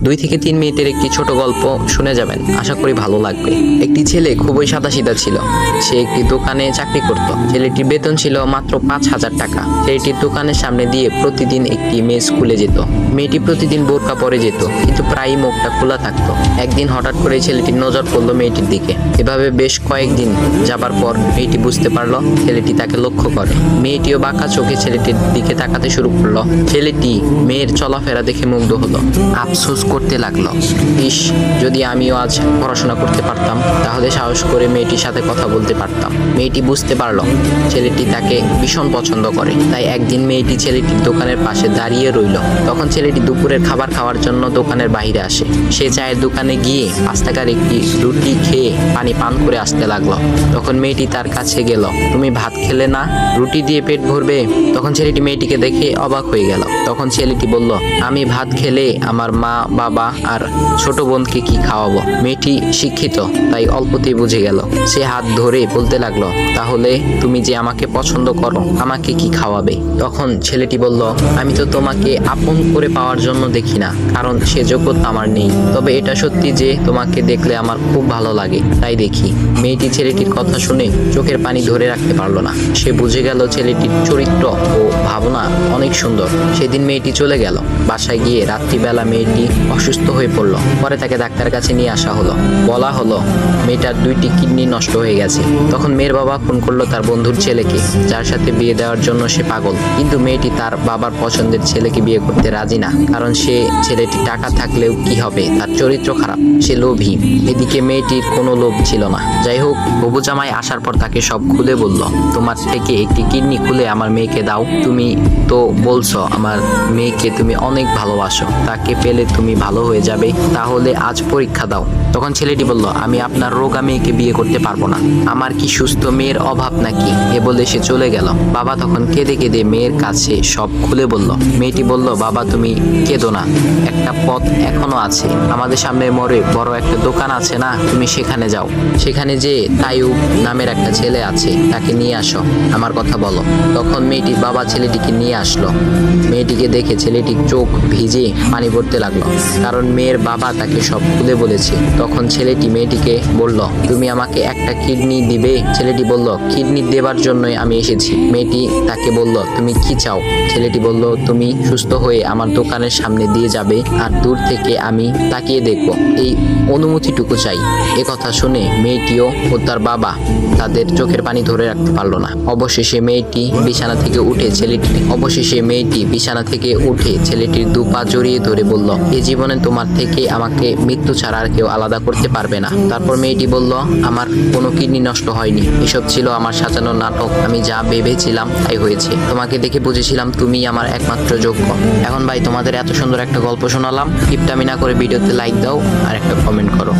2 থেকে 3 মিনিটের একটি ছোট গল্প শুনে যাবেন, আশা করি ভালো লাগবে। একটি ছেলে খুবই সাদাসিধা ছিল। সে একটি দোকানে চাকরি করত। ছেলেটির বেতন ছিল মাত্র 5,000 টাকা। ছেলেটির দোকানের সামনে দিয়ে প্রতিদিন একটি মেয়ে স্কুলে যেত। মেয়েটি প্রতিদিন বোরকা পরে যেত, কিন্তু প্রায়ই মুখটা খোলা থাকতো। একদিন হঠাৎ করে ছেলেটির নজর পড়লো মেয়েটির দিকে। এভাবে বেশ কয়েকদিন যাবার পর মেয়েটি বুঝতে পারলো ছেলেটি তাকে লক্ষ্য করে। মেয়েটিও বাঁকা চোখে ছেলেটির দিকে তাকাতে শুরু করলো। ছেলেটি মেয়ের চলাফেরা দেখে মুগ্ধ হলো। আফসোস করতে লাগলো, ইস, যদি আমিও আজ পড়াশোনা করতে পারতাম, তাহলে সাহস করে মেয়েটির সাথে কথা বলতে পারতাম। মেয়েটি বুঝতে পারলো ছেলেটি তাকে ভীষণ পছন্দ করে। তাই একদিন মেয়েটি ছেলেটির দোকানের পাশে দাঁড়িয়ে রইল। তখন ছেলেটি দুপুরের খাবার খাওয়ার জন্য দোকানের বাইরে আসে। সে চায়ের দোকানে গিয়ে 5 টাকার একটি রুটি খেয়ে পানি পান করে আসতে লাগলো। তখন মেয়েটি তার কাছে গেল। তুমি ভাত খেলে না, রুটি দিয়ে পেট ভরবে? তখন ছেলেটি মেয়েটিকে দেখে অবাক হয়ে গেল। তখন ছেলেটি বলল, আমি ভাত খেলে আমার মা, বাবা আর ছোট বোনকে কি খাওয়াবো? মেয়েটি শিক্ষিত, তাই অল্পতেই বুঝে গেল। সে হাত ধরে বলতে লাগলো, তাহলে তুমি যে আমাকে পছন্দ করো, আমাকে কি খাওয়াবে? তখন ছেলেটি বলল, আমি তো তোমাকে আপন করে পাওয়ার জন্য দেখি না, কারণ সে যোগ্যতা আমার নেই। তবে এটা সত্যি যে তোমাকে দেখলে আমার খুব ভালো লাগে, তাই দেখি। মেয়েটি ছেলেটির কথা শুনে চোখের পানি ধরে রাখতে পারলো না। সে বুঝে গেল ছেলেটির চরিত্র ও ভাবনা অনেক সুন্দর। সেদিন মেয়েটি চলে গেল। বাসায় গিয়ে রাত্রিবেলা মেয়েটি অসুস্থ হয়ে পড়ল। পরে তাকে ডাক্তারের কাছে নিয়ে আসা হলো। বলা হলো মেয়েটার 2টি কিডনি নষ্ট হয়ে গেছে। তখন মেয়ের বাবা ফোন করলো তার বন্ধুর ছেলেকে, যার সাথে বিয়ে দেওয়ার জন্য সে পাগল। কিন্তু মেয়েটি তার বাবার পছন্দের ছেলেকে বিয়ে করতে রাজি না, কারণ সে ছেলেটি টাকা থাকলেও কি হবে, তার চরিত্র খারাপ, সে লোভী। এদিকে মেয়েটির কোনো লোভ ছিল না। যাই হোক, হবু জামাই আসার পর তাকে সব খুলে বলল, তোমার থেকে একটি কিডনি খুলে আমার মেয়েকে দাও। তুমি তো বলছো আমার মেয়েকে তুমি অনেক ভালোবাসো, তাকে পেলে তুমি ভালো হয়ে যাবে, তাহলে আজ পরীক্ষা দাও। তখন ছেলেটি বলল, আমি আপনার রোগা মেয়েকে বিয়ে করতে পারবো না, আমার কি সুস্থ মেয়ের অভাব নাকি? এ বলে সে চলে গেল। বাবা তখন কেঁদে কেঁদে মেয়ের কাছে সব খুলে বলল। মেয়েটি বলল, বাবা তুমি কেঁদো না, একটা পথ এখনো আছে, আমাদের সামনে মোড়ে বড় একটা দোকান আছে না, তুমি সেখানে যাও। সেখানে যে তাইয়ুব নামের একটা ছেলে আছে, তাকে নিয়ে আসো, আমার কথা বলো। তখন মেয়েটির বাবা ছেলেটিকে নিয়ে আসলো। মেয়েটিকে দেখে ছেলেটির চোখ ভিজে পানি পড়তে লাগলো, কারণ মেয়ের বাবা তাকে সব খুলে বলেছে। তখন ছেলেটি মেয়েটিকে বলল, তুমি আমাকে একটা কিডনি দিবে? ছেলেটি বলল, কিডনি দেবার জন্যই আমি এসেছি। মেয়েটি তাকে বলল, তুমি কি চাও? ছেলেটি বলল, তুমি সুস্থ হয়ে আমার দোকানের সামনে দিয়ে যাবে, আর দূর থেকে আমি তাকিয়ে দেখব, এই অনুমতিটুকু চাই। এ কথা শুনে মেয়েটিও ও তার বাবা তাদের চোখের পানি ধরে রাখতে পারলো না। অবশেষে মেয়েটি বিছানা থেকে উঠে ছেলেটির 2 পা জড়িয়ে ধরে বলল, এই জীবনে তোমার থেকে আমাকে মৃত্যু ছাড়া আর কেউ আলাদা করতে পারবে না। তারপর মেয়েটি বলল, আমার কোনো কিডনি নষ্ট হয়নি, এসব ছিল আমার সাজানো নাটক, আমি যা ভেবেছিলাম তাই হয়েছে। তোমাকে দেখে বুঝেছিলাম তুমি আমার একমাত্র যোগ্য। এখন ভাই, তোমাদের এত সুন্দর একটা গল্প শোনালাম, কিপটামি না করে ভিডিওতে লাইক দাও আর একটা কমেন্ট করো।